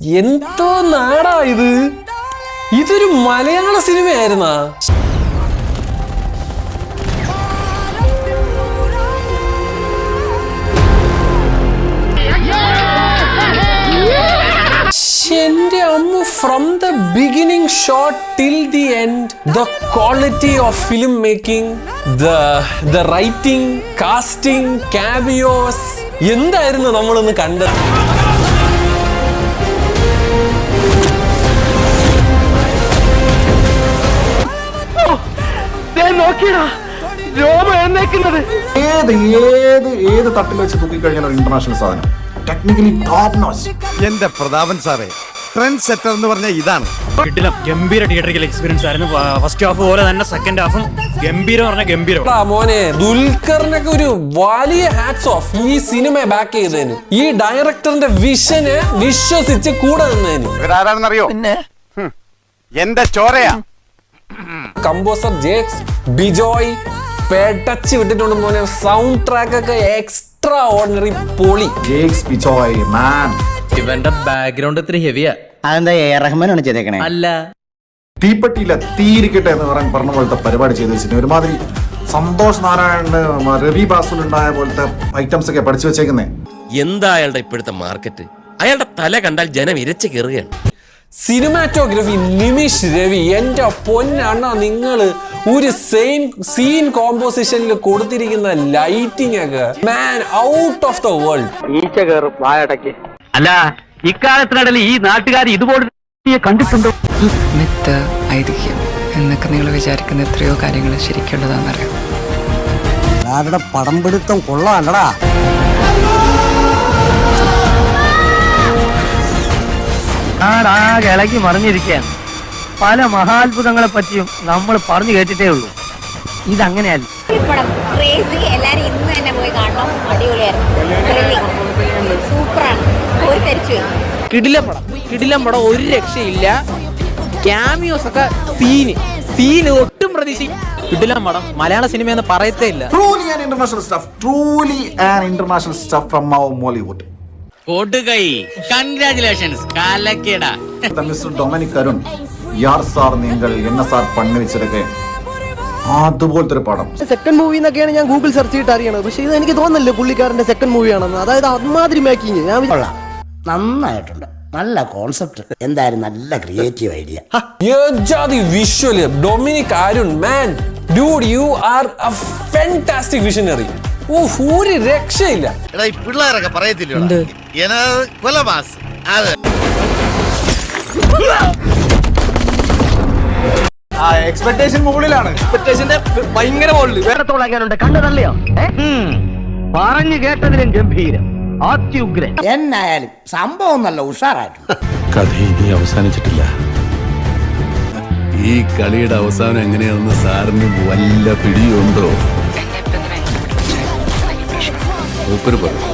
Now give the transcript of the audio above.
എന്തോ നാടാ ഇത്? ഇതൊരു മലയാള സിനിമയായിരുന്നാ? എന്റെ അമ്മ, from the beginning shot till the end, the quality of film making, the writing, casting, cameos, എന്തായിരുന്നു നമ്മളൊന്ന് കണ്ടത്? ഏത് തട്ടിൽ വെച്ച് തൂക്കിക്കഴിഞ്ഞാൽ ഇന്റർനാഷണൽ സാധനം ടെക്നിക്കലി ടോപ്പ് നോച്ച്. എന്റെ പ്രതാപൻ സാറേ, ട്രെൻഡ് സെറ്റർ എന്ന് പറഞ്ഞാൽ ഇതാണ്. ഗംഭീര തിയേറ്ററിക്കൽ എക്സ്പീരിയൻസ് ആയിരുന്നു. ഫസ്റ്റ് ഹാഫ് പോലെ തന്നെ സെക്കൻഡ് ഹാഫും ഗംഭീരം പറഞ്ഞ ഗംഭീരം. മോനെ, ദുൽഖറിനൊക്കെ ഒരു വലിയ ഹാറ്റ്സ് ഓഫ് ഈ സിനിമ ബാക്ക് ചെയ്തതിന്, ഈ ഡയറക്ടറിന്റെ വിഷന് വിശ്വസിച്ച് കൂടെ നിന്നതിന്. ഇവരാരാണെന്നറിയോ? എന്റെ ചോരയാ. കമ്പോസർ ജേക്സ് ബിജോയ് പേട്ടച്ച് വിട്ടിട്ടുണ്ട് മോനെ. സൗണ്ട് ട്രാക്ക് ഒക്കെ എക്സ്ട്രാ ഓർഡിനറി പൊളി. ജേക്സ് ബിജോയ് മാൻ. ഇവന്റെ ബാക്ക്ഗ്രൗണ്ട് ഇത്തിരി ഹെവിയാ. അതെന്താ റഹ്മാനാണ് ചെയ്തേക്കണേ? അല്ല, തീപ്പെട്ടിയില്ല തീരിക്കട്ടെ എന്ന് പറഞ്ഞ പോലത്തെ പരിപാടി ചെയ്ത് വെച്ചിട്ട് ഒരുമാതിരി സന്തോഷ് നാരായണന്, രവി ബാസുലുണ്ടായ പോലത്തെ ഐറ്റംസ് ഒക്കെ പഠിച്ചു വെച്ചേക്കുന്നേ. എന്താ അയാളുടെ ഇപ്പോഴത്തെ മാർക്കറ്റ്? അയാളുടെ തല കണ്ടാൽ ജനം ഇരച്ച് കയറുകയാണ്. സിനിമാറ്റോഗ്രഫി നിമിഷ് രവി, എന്റെ പൊന്നണ്ണ, നിങ്ങള് ഒരു സീൻ കോമ്പോസിഷനിൽ കൊടുത്തിരിക്കുന്ന ലൈറ്റിംഗ് ഒക്കെ മാൻ ഔട്ട് ഓഫ് ദ വേൾഡ്. അല്ല, ഇക്കാലത്തിനിടയിൽ ഈ നാട്ടുകാർ ഇതുപോലെ കണ്ടിട്ടുണ്ടോ? മിത്ത്, ഐതിഹ്യം എന്നൊക്കെ നിങ്ങൾ വിചാരിക്കുന്ന എത്രയോ കാര്യങ്ങൾ ശരിക്കുള്ളതാണെന്നറിയാം. ആരുടെ പടം പിടുത്തം കൊള്ളാല്ലടാ. നാടാകെ ഇളകി മറിഞ്ഞിരിക്കുകയാണ്. പല മഹാത്ഭുതങ്ങളെ പറ്റിയും നമ്മൾ പറഞ്ഞു കേട്ടിട്ടേ ഉള്ളൂ. ഇതങ്ങനെയല്ല. എല്ലാരും ഇന്ന് തന്നെ പോയി കാണണം. അടിപൊളിയായിരുന്നു, സൂപ്പറാണ്. കിടിലം പടം, ഒരു രക്ഷയില്ല. ക്യാമിയോസ് ഒക്കെ സീന് ഒട്ടും പ്രതീക്ഷിക്കും. കിടിലം പടം, മലയാള സിനിമ എന്ന് പറയത്തേ ഇല്ല. Truly an international stuff. Truly an international stuff from our Mollywood. Congratulations, കാലക്കേടാ. മിസ്റ്റർ ഡൊമിനിക് അരുൺ, യാർ സാർ നിങ്ങൾ എന്നെ സാർ പണി വെച്ചതൊക്കെ അതുപോലത്തെ ഒരു പടം. സെക്കൻഡ് മൂവി എന്നൊക്കെയാണ് ഞാൻ ഗൂഗിൾ സെർച്ച് ചെയ്തിട്ട് അറിയണത്. പക്ഷെ ഇത് എനിക്ക് തോന്നുന്നില്ല പുള്ളിക്കാരന്റെ സെക്കൻഡ് മൂവിയാണെന്ന്. അതായത് അമാതിരി മേക്കിങ്. നന്നായിട്ടുണ്ട്, നല്ല കോൺസെപ്റ്റ്, എന്തായാലും നല്ല creative idea. Visual Dominic Arun, man dude, you are A fantastic visionary. ഒരു രക്ഷയില്ല. പിള്ളേരൊക്കെ പറയത്തില്ല കൊലമാസ്. എക്സ്പെക്ടേഷൻ മുകളിലാണ്. എക്സ്പെക്ടേഷന്റെ ഭയങ്കര മുകളിൽ. വേറത്തോളം എങ്ങനെയുണ്ട്? കണ്ടു തള്ളിയോ? പറഞ്ഞു കേട്ടതിലും ഗംഭീരം, അത്യുഗ്രൻ. എന്നായാലും സംഭവം നല്ല ഉഷാറായിട്ടുണ്ട്. കഥ ഇനി അവസാനിച്ചിട്ടില്ല. ഈ കളിയുടെ അവസാനം എങ്ങനെയാണെന്ന് സാറിന് വല്ല പിടിയുണ്ടോ? എന്നെ മൂപ്പര് പറഞ്ഞു.